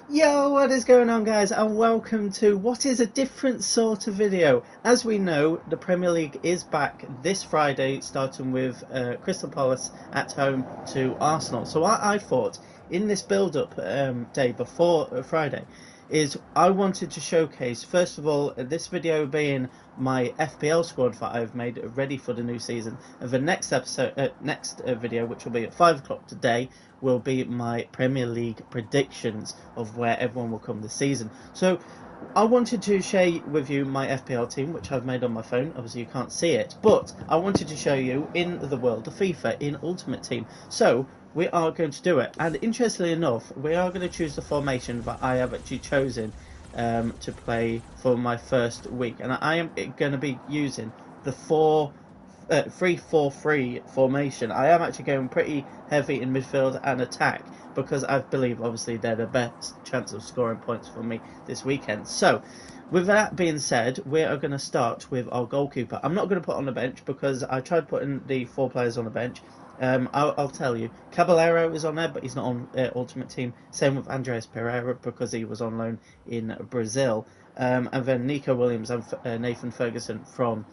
Yo, what is going on, guys, and welcome to what is a different sort of video. As we know, the Premier League is back this Friday, starting with Crystal Palace at home to Arsenal. So I thought in this build-up day before Friday is I wanted to showcase, first of all, this video being my FPL squad that I've made ready for the new season. And the next episode, next video, which will be at 5 o'clock today, will be my Premier League predictions of where everyone will come this season. So I wanted to share with you my FPL team, which I've made on my phone. Obviously you can't see it, but I wanted to show you in the world of FIFA, in Ultimate Team. So we are going to do it, and interestingly enough, we are going to choose the formation that I have actually chosen to play for my first week, and I am going to be using the 3-4-3 formation. I am actually going pretty heavy in midfield and attack because I believe obviously they're the best chance of scoring points for me this weekend. So with that being said, we are going to start with our goalkeeper. I'm not going to put on the bench because I tried putting the 4 players on the bench. I'll tell you, Caballero is on there, but he's not on Ultimate Team. Same with Andreas Pereira because he was on loan in Brazil. And then Nico Williams and Nathan Ferguson from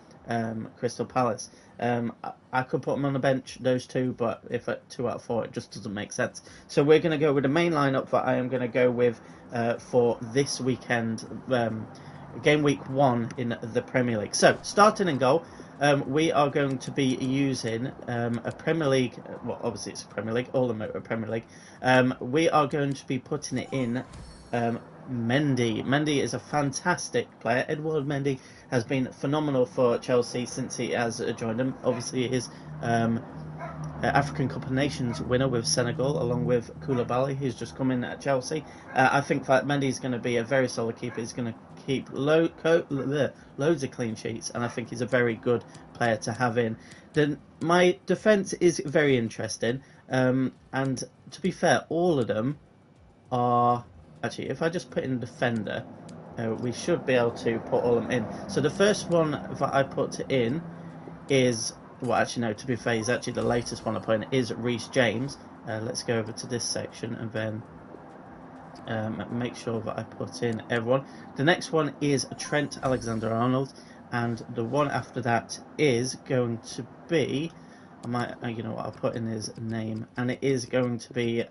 Crystal Palace. I could put them on the bench, those two, but if at 2 out of 4, it just doesn't make sense. So we're going to go with the main lineup that I am going to go with for this weekend, game week 1 in the Premier League. So starting in goal, we are going to be using a Premier League. Well, obviously it's a Premier League, all of them are Premier League. We are going to be putting it in Mendy. Mendy is a fantastic player. Edouard Mendy has been phenomenal for Chelsea since he has joined them. Obviously, he is African Cup of Nations winner with Senegal, along with Koulibaly, who's just come in at Chelsea. I think that Mendy is going to be a very solid keeper. He's going to keep loads of clean sheets, and I think he's a very good player to have in. Then my defence is very interesting, and to be fair, all of them are actually. If I just put in defender, we should be able to put all of them in. So the first one that I put in is, well, actually no, to be fair, he's actually the latest one I put in, is Reece James. Let's go over to this section and then make sure that I put in everyone. The next one is Trent Alexander-Arnold, and the one after that is going to be, I might, you know what, I'll put in his name, and it is going to be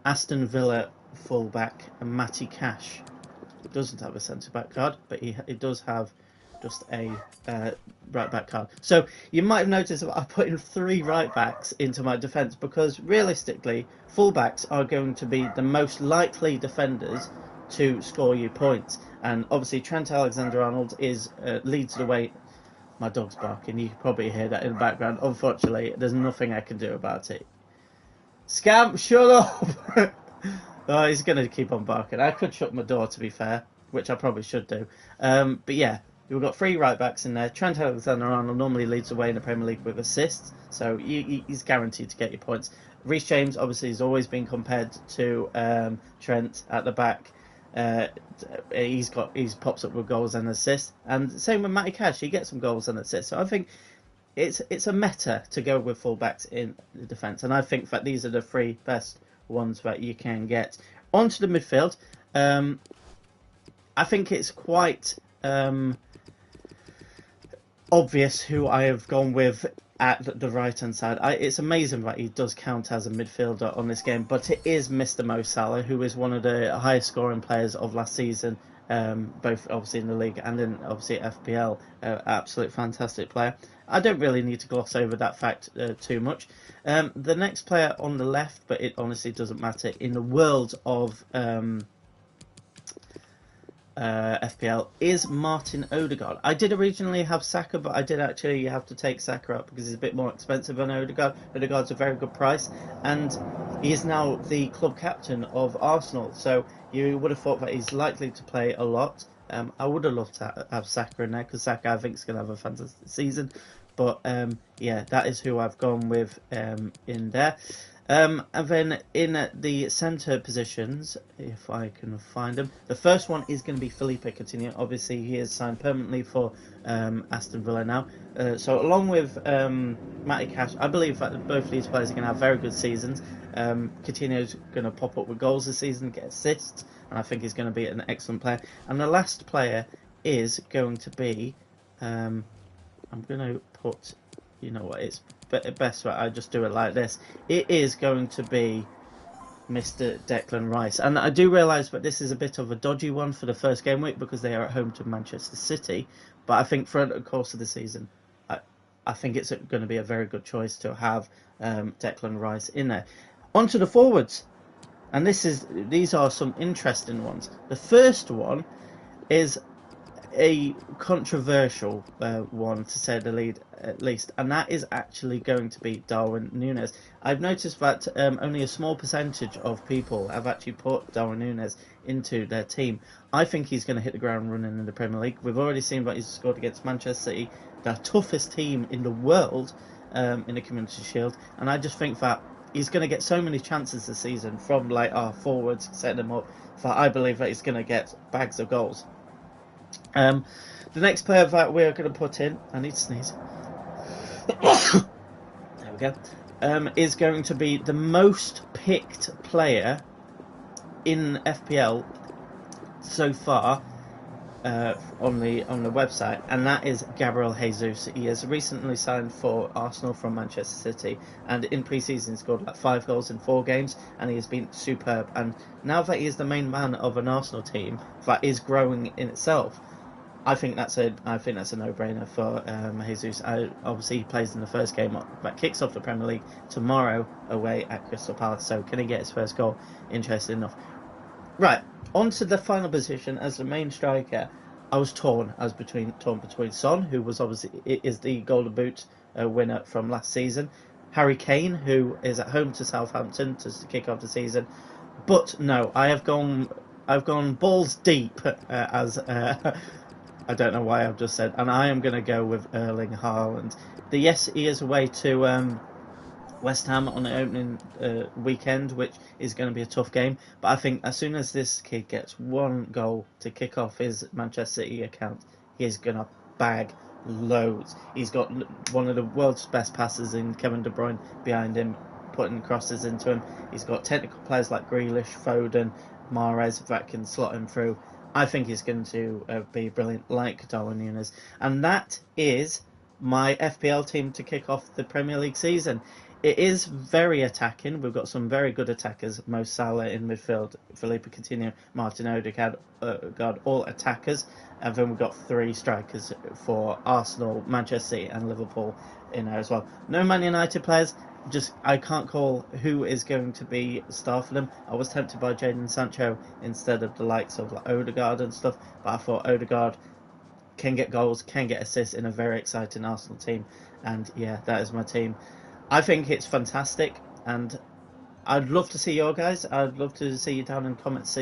Aston Villa fullback Matty Cash. It doesn't have a centre back card, but it does have just a right back card. So you might have noticed that I put in 3 right backs into my defence because realistically, fullbacks are going to be the most likely defenders to score you points. And obviously, Trent Alexander-Arnold is leads the way. My dog's barking. You can probably hear that in the background. Unfortunately, there's nothing I can do about it. Scamp, shut up! Oh, he's going to keep on barking. I could shut my door, to be fair, which I probably should do. But yeah, we've got 3 right backs in there. Trent Alexander-Arnold normally leads the way in the Premier League with assists, so he's guaranteed to get your points. Reece James, obviously, has always been compared to Trent at the back. He pops up with goals and assists, and same with Matty Cash. He gets some goals and assists. So I think it's a meta to go with fullbacks in the defence, and I think that these are the 3 best ones that you can get. Onto the midfield, I think it's quite obvious who I have gone with at the right hand side. It's amazing that he does count as a midfielder on this game, but it is Mr. Mo Salah, who is one of the highest scoring players of last season, both obviously in the league and in obviously FPL. Absolute fantastic player. I don't really need to gloss over that fact too much. The next player on the left, but it honestly doesn't matter in the world of FPL, is Martin Odegaard. I did originally have Saka, but I did actually have to take Saka up because he's a bit more expensive than Odegaard. Odegaard's a very good price, and he is now the club captain of Arsenal, so you would have thought that he's likely to play a lot. I would have loved to have Saka in there because Saka, I think, is going to have a fantastic season. But yeah, that is who I've gone with in there. And then in the centre positions, if I can find them, the first one is going to be Felipe Coutinho. Obviously, he is signed permanently for Aston Villa now. So along with Matty Cash, I believe that both of these players are going to have very good seasons. Coutinho's going to pop up with goals this season, get assists, and I think he's going to be an excellent player. And the last player is going to be, I'm going to put, you know what, it's best that I just do it like this. It is going to be Mr. Declan Rice. And I do realise that this is a bit of a dodgy one for the first game week because they are at home to Manchester City. But I think throughout the course of the season, I think it's going to be a very good choice to have Declan Rice in there. On to the forwards. And these are some interesting ones. The first one is a controversial one, to say the least, and that is actually going to be Darwin Núñez. I've noticed that only a small percentage of people have actually put Darwin Núñez into their team. I think he's going to hit the ground running in the Premier League. We've already seen that he's scored against Manchester City, the toughest team in the world in the Community Shield, and I just think that he's going to get so many chances this season from like our forwards setting them up, that I believe that he's going to get bags of goals. The next player that we're going to put in, I need to sneeze. There we go. Is going to be the most picked player in FPL so far on the website, and that is Gabriel Jesus. He has recently signed for Arsenal from Manchester City, and in pre-season scored like 5 goals in 4 games, and he has been superb. And now that he is the main man of an Arsenal team that is growing in itself, I think that's a no-brainer for Jesus. Obviously, he plays in the first game that kicks off the Premier League tomorrow away at Crystal Palace. So, can he get his first goal? Interesting enough. Right, on to the final position as the main striker. I was torn. I was torn between Son, who was obviously is the Golden Boot winner from last season, Harry Kane, who is at home to Southampton to kick off the season. But no, I've gone balls deep as. I don't know why I've just said, and I am going to go with Erling Haaland. Yes, he is away to West Ham on the opening weekend, which is going to be a tough game. But I think as soon as this kid gets 1 goal to kick off his Manchester City account, he is going to bag loads. He's got one of the world's best passers in Kevin De Bruyne behind him, putting crosses into him. He's got technical players like Grealish, Foden, Mahrez that can slot him through. I think he's going to be brilliant, like Darwin Núñez. And that is my FPL team to kick off the Premier League season. It is very attacking. We've got some very good attackers. Mo Salah in midfield, Felipe Coutinho, Martin Odegaard, all attackers. And then we've got 3 strikers for Arsenal, Manchester City and Liverpool in there as well. No Man United players. I can't call who is going to be star for them. I was tempted by Jadon Sancho instead of the likes of like Odegaard and stuff, but I thought Odegaard can get goals, can get assists in a very exciting Arsenal team, and yeah, that is my team. I think it's fantastic, and I'd love to see your guys. I'd love to see you down in the comments.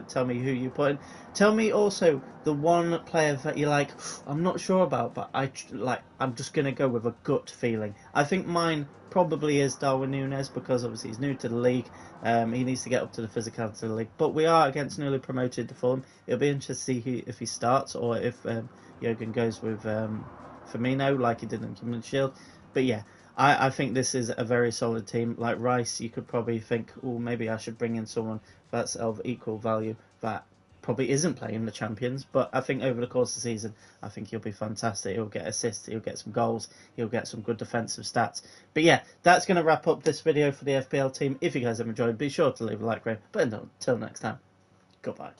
Tell me who you put in. Tell me also the one player that you like. I'm not sure about, but I'm just gonna go with a gut feeling. I think mine probably is Darwin Núñez because obviously he's new to the league. He needs to get up to the physicality of the league. But we are against newly promoted Fulham. It'll be interesting to see if he starts or if Jurgen goes with Firmino like he did in Community Shield. But yeah. I think this is a very solid team. Like Rice, you could probably think, oh, maybe I should bring in someone that's of equal value that probably isn't playing the Champions. But I think over the course of the season, I think he'll be fantastic. He'll get assists, he'll get some goals, he'll get some good defensive stats. But yeah, that's going to wrap up this video for the FPL team. If you guys have enjoyed, be sure to leave a like, but until next time, goodbye.